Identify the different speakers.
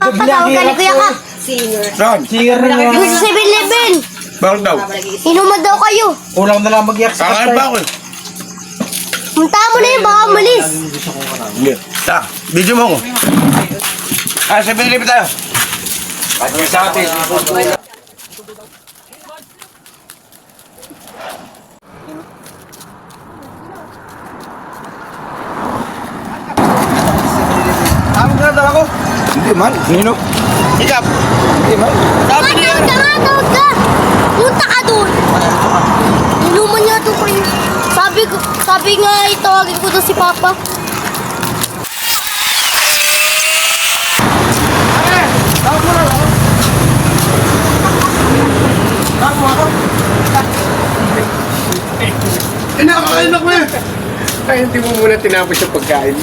Speaker 1: Papatawag ka ni Kuya ka.
Speaker 2: Saan?
Speaker 3: Singer na
Speaker 1: Yung
Speaker 3: naman.
Speaker 1: sa 7-Eleven.
Speaker 2: Bakit daw?
Speaker 1: Inuman daw kayo.
Speaker 3: Kulang na lang mag-iyak sa
Speaker 2: Kakain pa ako eh.
Speaker 1: Punta mo na yun, baka malis.
Speaker 2: Hindi. Ta, video mo ko. Sa Pilipin tayo. Pati sa atin.
Speaker 3: Tawag na daw ako.
Speaker 2: Hindi man. Nino? Hikap. Hindi man.
Speaker 1: Tawag ka. Punta ka doon. Inuman niya ito kayo. Sabi nga, itawagin ko doon si Papa.
Speaker 3: Tawag mo na ako. Tawag mo ako.
Speaker 2: Kinakain ako eh. Ay, hindi mo muna tinapos yung pagkain.